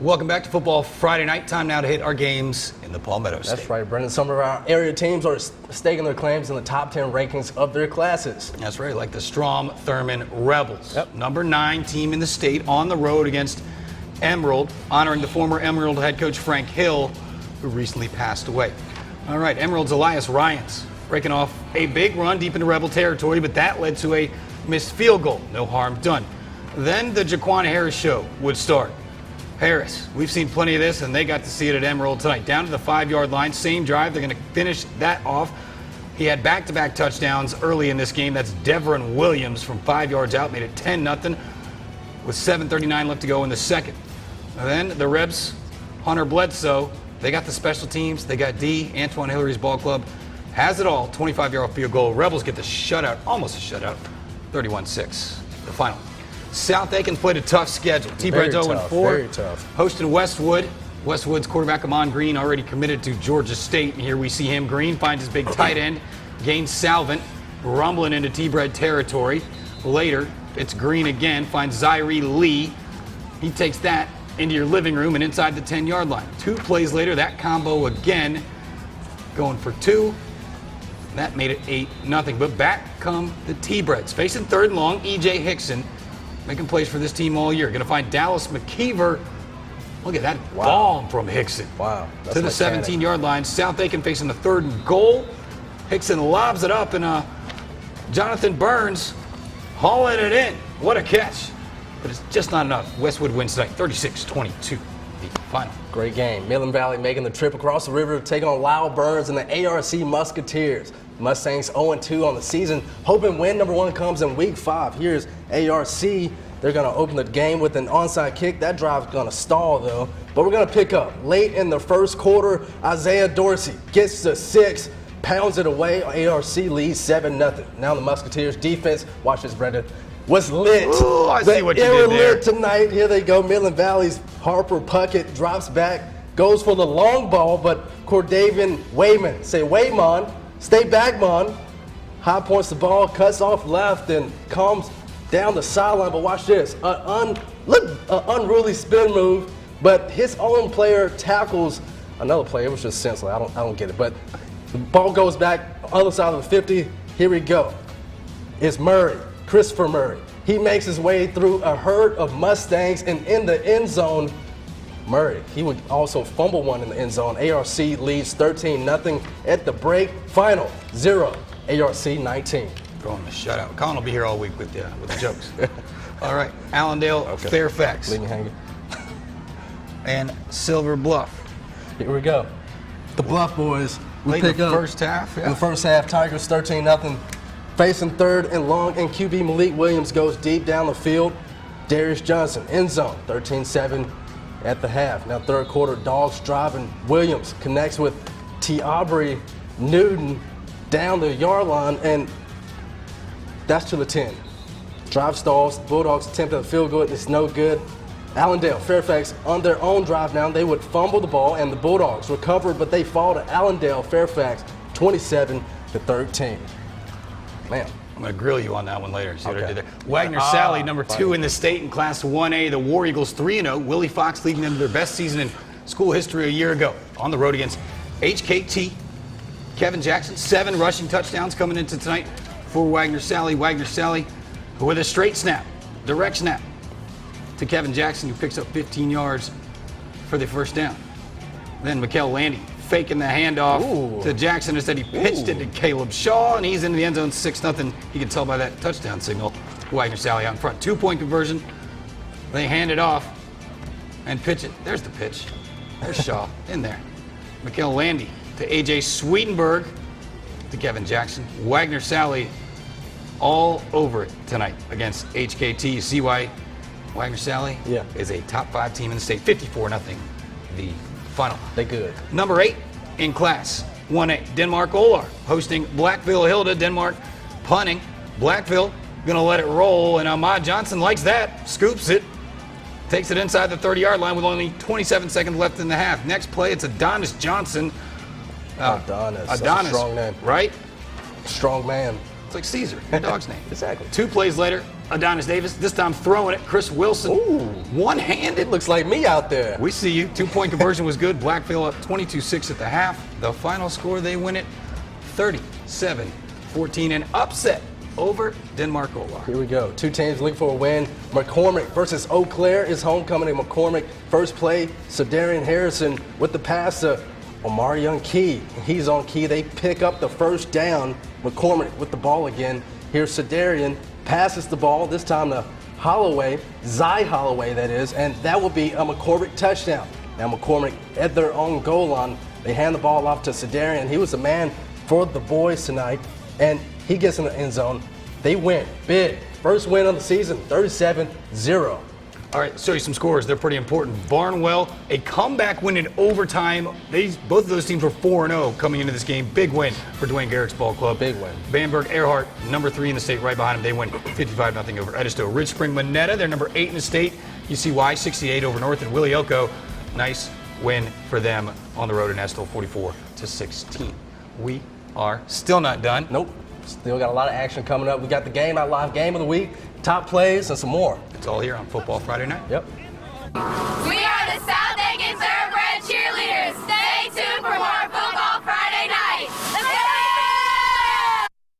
Welcome back to Football Friday Night. Time now to hit our games in the Palmetto State. That's right, Brendan. Some of our area teams are staking their claims in the top 10 rankings of their classes. That's right, like the Strom Thurmond Rebels. Yep. Number 9 team in the state on the road against Emerald, honoring the former Emerald head coach Frank Hill, who recently passed away. All right, Emerald's Elias Ryans breaking off a big run deep into Rebel territory, but that led to a missed field goal. No harm done. Then the Jaquan Harris show would start. Harris, we've seen plenty of this, and they got to see it at Emerald tonight. Down to the 5-yard line, same drive. They're going to finish that off. He had back-to-back touchdowns early in this game. That's Devron Williams from 5 yards out, made it 10-0 with 7:39 left to go in the second. And then the Rebs, Hunter Bledsoe, they got the special teams. They got D. Antoine Hillary's ball club has it all. 25-yard field goal. Rebels get the shutout, almost a shutout, 31-6, the final. South Aiken's played a tough schedule. T-Breds 0-4. Very tough. Hosting Westwood. Westwood's quarterback Amon Green already committed to Georgia State. And here we see him. Green finds his big tight end, Gaines Salvant, rumbling into T-Bred territory. Later, it's Green again, finds Zyree Lee. He takes that into your living room and inside the 10-yard line. 2 plays later, that combo again, going for 2. That made it 8-0. But back come the T-Breds. Facing third and long, E.J. Hickson, making plays for this team all year. Going to find Dallas McKeever. Look at that bomb from Hickson. Wow. To the 17-yard line. South Aiken facing the 3rd and goal. Hickson lobs it up, and Jonathan Burns hauling it in. What a catch. But it's just not enough. Westwood wins tonight, 36-22, the final. Great game. Midland Valley making the trip across the river to take on Lyle Burns and the ARSC Musketeers. Mustangs 0-2 on the season, hoping win number 1 comes in week 5. Here's ARC. They're going to open the game with an onside kick. That drive's going to stall, though. But we're going to pick up. Late in the first quarter, Isaiah Dorsey gets to 6, pounds it away. ARC leads 7-0. Now the Musketeers defense, watch this, Brendan, was lit. Ooh, I see what you did there. Lit tonight. Here they go. Midland Valley's Harper Puckett drops back, goes for the long ball, but Cordavian Wayman, Waymon, stay back, Mon. High points the ball, cuts off left, and comes down the sideline. But watch this, an unruly spin move. But his own player tackles another player. It was just senseless. I don't get it. But the ball goes back other side of the 50. Here we go. It's Murray, Christopher Murray. He makes his way through a herd of Mustangs and in the end zone. Murray, he would also fumble one in the end zone. ARC leads 13-0 at the break. Final 0, ARC 19. Going to shutout. Colin will be here all week with the jokes. All right, Allendale-Fairfax. Leave me hanging. And Silver Bluff. Here we go. The Bluff boys. Late in the first half. Yeah. In the first half, Tigers 13-0. Facing 3rd and long, and QB Malik Williams goes deep down the field. Darius Johnson, end zone, 13-7 at the half. Now 3rd quarter, Dogs driving. Williams connects with T-Aubrey Newton down the yard line, and that's to the 10. Drive stalls. Bulldogs attempt at a field goal. It's no good. Allendale-Fairfax on their own drive now. They would fumble the ball, and the Bulldogs recovered, but they fall to Allendale-Fairfax 27-13. Man. I'm going to grill you on that one later. See what I did there. Wagner-Sally, number 2 in the state in Class 1A. The War Eagles 3-0. Willie Fox leading them to their best season in school history a year ago. On the road against HKT. Kevin Jackson, 7 rushing touchdowns coming into tonight for Wagner-Sally. Wagner-Sally with a straight snap, direct snap to Kevin Jackson, who picks up 15 yards for the first down. Then Mikkel Landy faking the handoff to Jackson. Instead, he pitched it to Caleb Shaw, and he's into the end zone 6-0. You can tell by that touchdown signal. Wagner-Sally out in front. 2-point conversion. They hand it off and pitch it. There's the pitch. There's Shaw in there. Mikkel Landy to A.J. Swedenberg to Kevin Jackson. Wagner-Sally all over it tonight against HKT. You see why Wagner-Sally is a top 5 team in the state. 54-0, the final. They good. Number 8 in Class 1A, Denmark-Olar hosting Blackville Hilda. Denmark punting. Blackville gonna let it roll, and Ahmad Johnson likes that. Scoops it. Takes it inside the 30-yard line with only 27 seconds left in the half. Next play, it's Adonis Johnson. Adonis. Adonis, strong name. right? Strong man. It's like Caesar, your dog's name. Exactly. 2 plays later, Adonis Davis, this time throwing it. Chris Wilson, Ooh. one-handed. Looks like me out there. We see you. 2-point conversion was good. Blackville up 22-6 at the half. The final score, they win it 37-14. An upset over Denmark-Olar. Here we go. Two teams looking for a win. McCormick versus Eau Claire is homecoming at McCormick. First play, Cedarian Harrison with the pass to Omarion Key. He's on key. They pick up the first down. McCormick with the ball again. Here's Cedarian. Passes the ball, this time to Holloway, Zy Holloway that is, and that will be a McCormick touchdown. Now McCormick at their own goal line, they hand the ball off to Cedarian. He was the man for the boys tonight, and he gets in the end zone. They win big. First win of the season, 37-0. All right, show you some scores. They're pretty important. Barnwell, a comeback win in overtime. Both of those teams were 4-0 coming into this game. Big win for Dwayne Garrick's ball club. Big win. Bamberg Earhart, number 3 in the state, right behind them. They win 55-0 over Edisto. Ridge Spring Monetta, they're number 8 in the state. UCY 68 over North, and Willie Elko, nice win for them on the road in Estill, 44-16. We are still not done. Nope. Still got a lot of action coming up. We got the Game Night Live Game of the Week, top plays, and some more. It's all here on Football Friday Night. Yep.